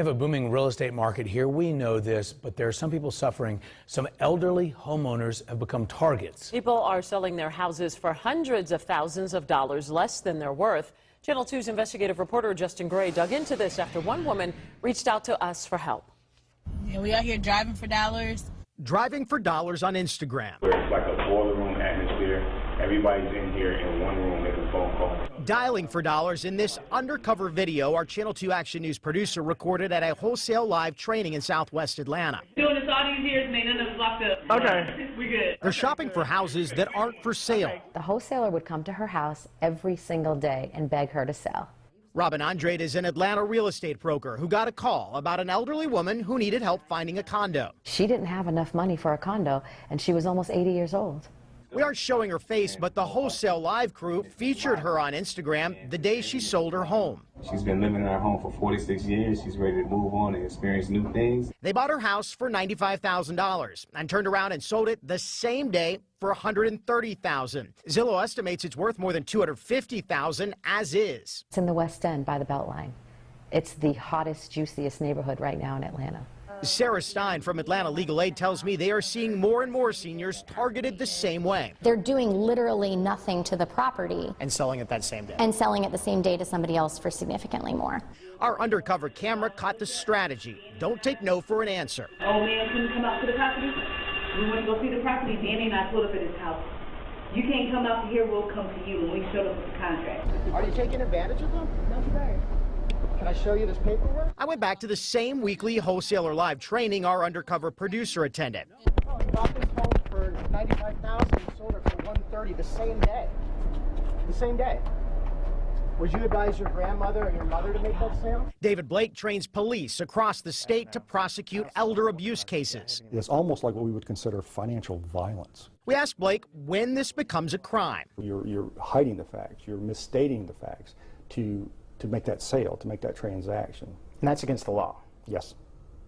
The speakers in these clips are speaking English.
have a booming real estate market here. We know this, but there are some people suffering. Some elderly homeowners have become targets. People are selling their houses for hundreds of thousands of dollars less than they're worth. Channel 2's investigative reporter Justin Gray dug into this after one woman reached out to us for help. Yeah, we out here driving for dollars. Driving for dollars on Instagram. It's like a boiler room atmosphere. Everybody's in here in one room making phone calls. Dialing for dollars in this undercover video our Channel 2 Action News producer recorded at a wholesale live training in Southwest Atlanta. Doing this all these years, man, none of us locked up. Okay. We good. They're shopping for houses that aren't for sale. The wholesaler would come to her house every single day and beg her to sell. Robin Andrade is an Atlanta real estate broker who got a call about an elderly woman who needed help finding a condo. She didn't have enough money for a condo, and she was almost 80 years old. We aren't showing her face, but the Wholesale Live crew featured her on Instagram the day she sold her home. She's been living in her home for 46 years. She's ready to move on and experience new things. They bought her house for $95,000 and turned around and sold it the same day for $130,000. Zillow estimates it's worth more than $250,000 as is. It's in the West End by the Beltline. It's the hottest, juiciest neighborhood right now in Atlanta. Sarah Stein from Atlanta Legal Aid tells me they are seeing more and more seniors targeted the same way. They're doing literally nothing to the property. And selling it that same day. And selling it the same day to somebody else for significantly more. Our undercover camera caught the strategy. Don't take no for an answer. Old man couldn't come out to the property. We went to go see the property. Danny and I pulled up at his house. You can't come out here, we'll come to you. And we showed up with the contract. Are you taking advantage of them? No, today. Can I show you this paperwork? I went back to the same weekly Wholesaler Live training our undercover producer attended. Oh, you bought this home for $95,000 and sold it for $130,000 the same day. The same day. Would you advise your grandmother or your mother to make that sale? David Blake trains police across the state to prosecute elder abuse cases. It's almost like what we would consider financial violence. We asked Blake when this becomes a crime. You're hiding the facts. You're misstating the facts to make that sale, to make that transaction. And that's against the law? Yes.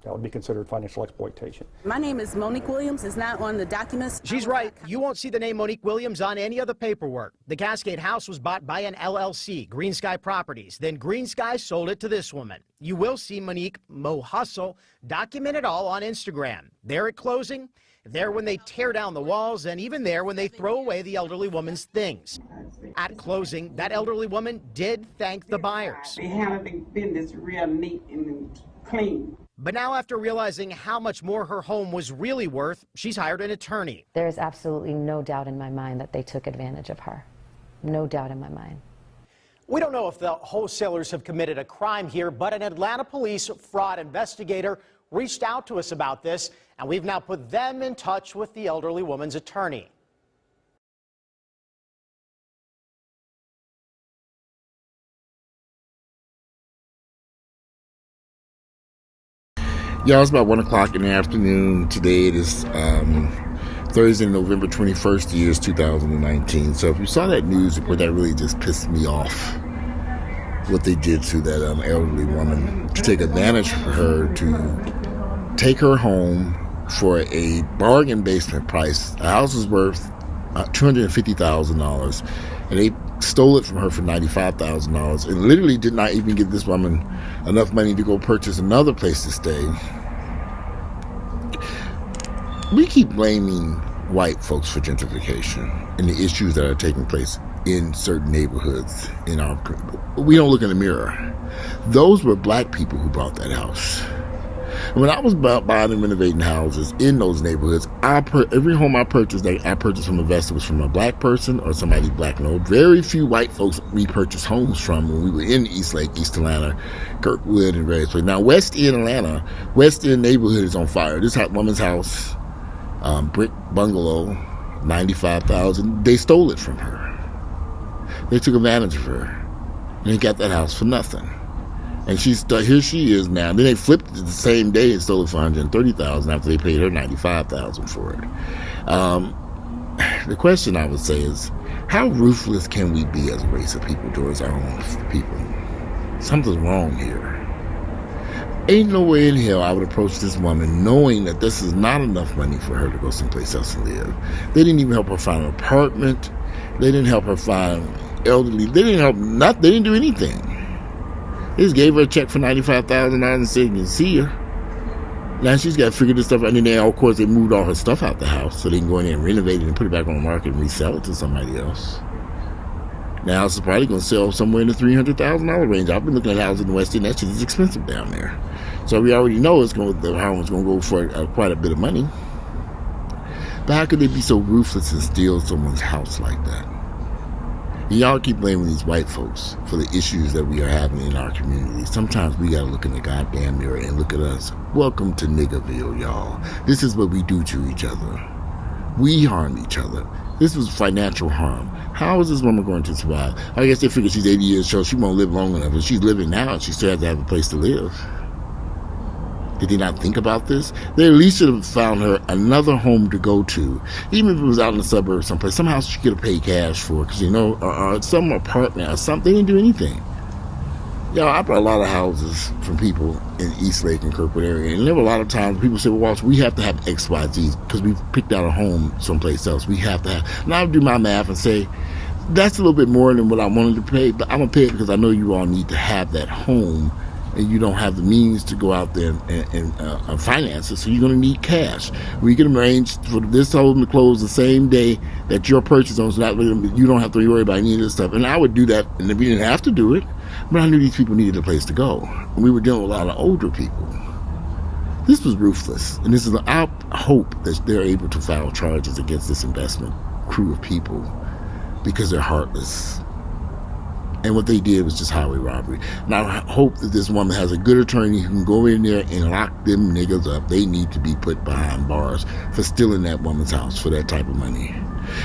That would be considered financial exploitation. My name is Monique Williams. It's not on the documents. She's right. You won't see the name Monique Williams on any of the paperwork. The Cascade house was bought by an LLC, Green Sky Properties. Then Green Sky sold it to this woman. You will see Monique Mo Hustle document it all on Instagram. There at closing, there when they tear down the walls, and even there when they throw away the elderly woman's things. At closing, that elderly woman did thank the buyers. They handled the business real neat and clean. But now, after realizing how much more her home was really worth, she's hired an attorney. There is absolutely no doubt in my mind that they took advantage of her. No doubt in my mind. We don't know if the wholesalers have committed a crime here, but an Atlanta police fraud investigator reached out to us about this, and we've now put them in touch with the elderly woman's attorney. Yeah, it's about 1 o'clock in the afternoon. Today it is Thursday, November 21st, the year is 2019. So if you saw that news report, that really just pissed me off. What they did to that elderly woman, to take advantage of her, to take her home for a bargain basement price. The house was worth $250,000, and they stole it from her for $95,000, and literally did not even give this woman enough money to go purchase another place to stay. We keep blaming white folks for gentrification and the issues that are taking place in certain neighborhoods. We don't look in the mirror. Those were black people who bought that house. When I was buying and renovating houses in those neighborhoods, every home I purchased from investor was from a black person or somebody black. No, very few white folks we purchased homes from when we were in East Lake, East Atlanta, Kirkwood, and various places. Now, West End Atlanta, West End neighborhood is on fire. This woman's house, brick bungalow, $95,000. They stole it from her. They took advantage of her, and they got that house for nothing. And here she is now. Then they flipped it the same day and stole it for $130,000 after they paid her $95,000 for it. The question I would say is, how ruthless can we be as a race of people towards our own people? Something's wrong here. Ain't no way in hell I would approach this woman knowing that this is not enough money for her to go someplace else and live. They didn't even help her find an apartment. They didn't help her find elderly. They didn't do anything. They just gave her a check for $95,000 and said, "You see her." Now she's got to figure this stuff out. And then, of course, they moved all her stuff out the house so they can go in there and renovate it and put it back on the market and resell it to somebody else. Now it's probably going to sell somewhere in the $300,000 range. I've been looking at houses in the West End. That shit is expensive down there. So we already know the home is going to go for quite a bit of money. But how could they be so ruthless and steal someone's house like that? And y'all keep blaming these white folks for the issues that we are having in our community. Sometimes we gotta look in the goddamn mirror and look at us. Welcome to Niggerville, y'all. This is what we do to each other. We harm each other. This was financial harm. How is this woman going to survive? I guess they figure she's 80 years old. She won't live long enough. But she's living now, and she still has to have a place to live. Did they not think about this? They at least should have found her another home to go to. Even if it was out in the suburbs someplace. Somehow she could have paid cash for it. Because, or some apartment or something. They didn't do anything. I brought a lot of houses from people in Eastlake and Kirkwood area. And there were a lot of times people say, well, Walsh, we have to have X, Y, Z. Because we've picked out a home someplace else. We have to have. And I would do my math and say, that's a little bit more than what I wanted to pay. But I'm going to pay it because I know you all need to have that home. And you don't have the means to go out there and finance it, so you're going to need cash. We can arrange for this home to close the same day that your purchase owns, so you don't have to worry about any of this stuff. And I would do that, and we didn't have to do it, but I knew these people needed a place to go. And we were dealing with a lot of older people. This was ruthless, and this is I hope that they're able to file charges against this investment crew of people because they're heartless. And what they did was just highway robbery. And I hope that this woman has a good attorney who can go in there and lock them niggas up. They need to be put behind bars for stealing that woman's house for that type of money.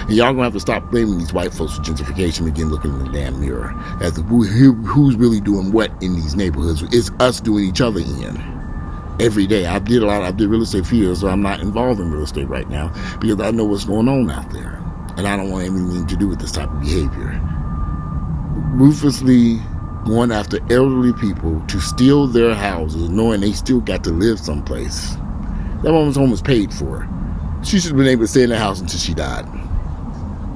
And y'all gonna have to stop blaming these white folks for gentrification and begin looking in the damn mirror as to who's really doing what in these neighborhoods. It's us doing each other in. Every day. I did real estate for years, so I'm not involved in real estate right now because I know what's going on out there. And I don't want anything to do with this type of behavior. Ruthlessly going after elderly people to steal their houses, knowing they still got to live someplace. That woman's home was paid for. She should have been able to stay in the house until she died.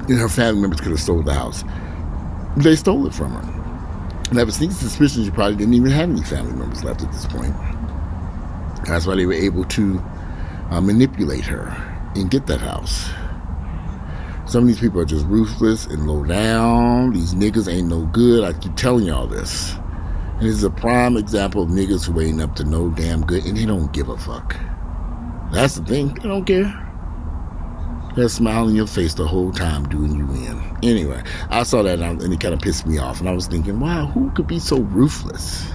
And her family members could have stole the house. They stole it from her. And I have a sneaking suspicion she probably didn't even have any family members left at this point. That's why they were able to manipulate her and get that house. Some of these people are just ruthless and low down. These niggas ain't no good. I keep telling y'all this. And this is a prime example of niggas who ain't up to no damn good, and they don't give a fuck. That's the thing. They don't care. They'll smile in your face the whole time doing you in. Anyway, I saw that and it kind of pissed me off. And I was thinking, wow, who could be so ruthless?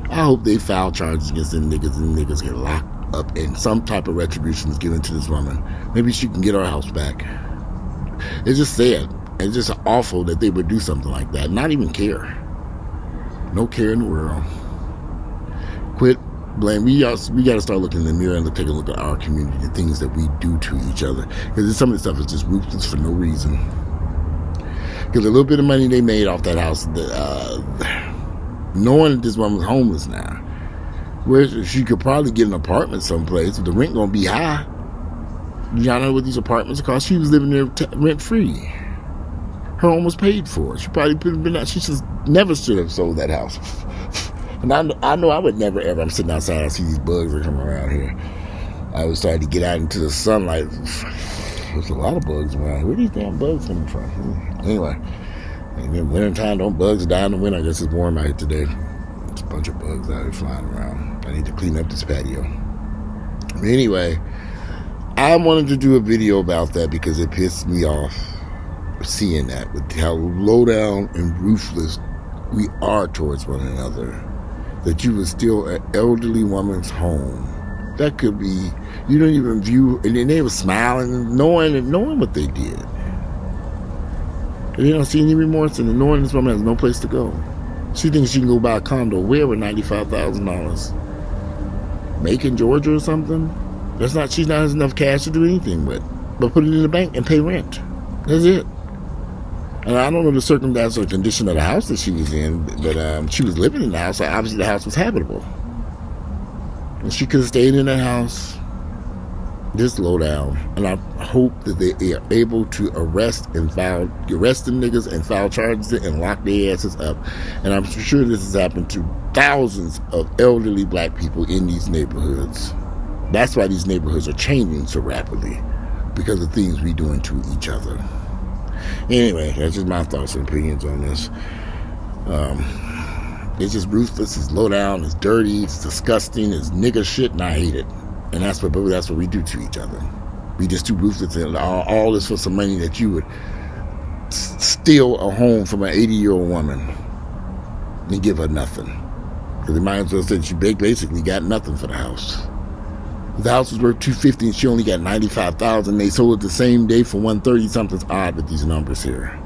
I hope they file charges against them niggas and niggas get locked up and some type of retribution is given to this woman. Maybe she can get her house back. It's just sad. It's just awful that they would do something like that. Not even care. No care in the world. Quit blame. We got to start looking in the mirror and take a look at our community and things that we do to each other. Because some of the stuff is just ruthless for no reason. Because a little bit of money they made off that house, knowing that this woman was homeless now, where she could probably get an apartment someplace, the rent gonna be high. Y'all know what these apartments cost? She was living there rent free. Her home was paid for. She probably could have been out. She just never should have sold that house. And I know I would never ever. I'm sitting outside. I see these bugs that come around here. I was trying to get out into the sunlight. There's a lot of bugs around here. Where are these damn bugs coming from? Anyway, in wintertime, don't bugs die in the winter. I guess it's warm out here today. There's a bunch of bugs out here flying around. I need to clean up this patio. But anyway, I wanted to do a video about that because it pissed me off seeing that, with how low down and ruthless we are towards one another. That you would steal an elderly woman's home. That could be, you don't even view, and then they were smiling, knowing what they did. And they don't see any remorse in it, knowing this woman has no place to go. She thinks she can go buy a condo where with $95,000? Macon, Georgia or something? She's not has enough cash to do anything with, but put it in the bank and pay rent. That's it. And I don't know the circumstance or condition of the house that she was in, but she was living in the house. So obviously the house was habitable. And she could have stayed in that house, Just slow down. And I hope that they are able to arrest them niggas and file charges and lock their asses up. And I'm sure this has happened to thousands of elderly black people in these neighborhoods. That's why these neighborhoods are changing so rapidly, because of things we doing to each other. Anyway, that's just my thoughts and opinions on this. It's just ruthless, it's low down, it's dirty, it's disgusting, it's nigga shit, and I hate it. And that's what we do to each other. We just too ruthless, and all this for some money that you would steal a home from an 80-year-old woman and give her nothing. Because they might as well say she basically got nothing for the house. The house was worth $250 and she only got $95,000. They sold it the same day for $130. Something's odd with these numbers here.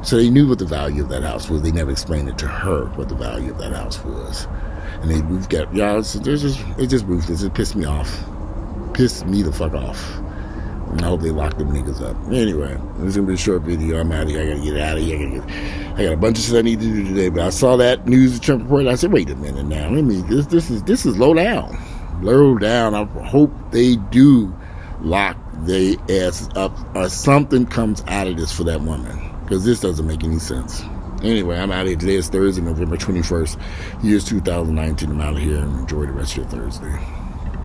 So they knew what the value of that house was. They never explained it to her what the value of that house was. And we've got, it's just ruthless. It pissed me off. Pissed me the fuck off. And I hope they lock them niggas up. Anyway, this is going to be a short video. I'm out of here. I got to get out of here. I got a bunch of shit I need to do today. But I saw that news Trump report and I said, wait a minute now. This is low down. Low down. I hope they do lock their asses up or something comes out of this for that woman. Because this doesn't make any sense. Anyway, I'm out of here. Today is Thursday, November 21st, years 2019. I'm out of here and enjoy the rest of your Thursday.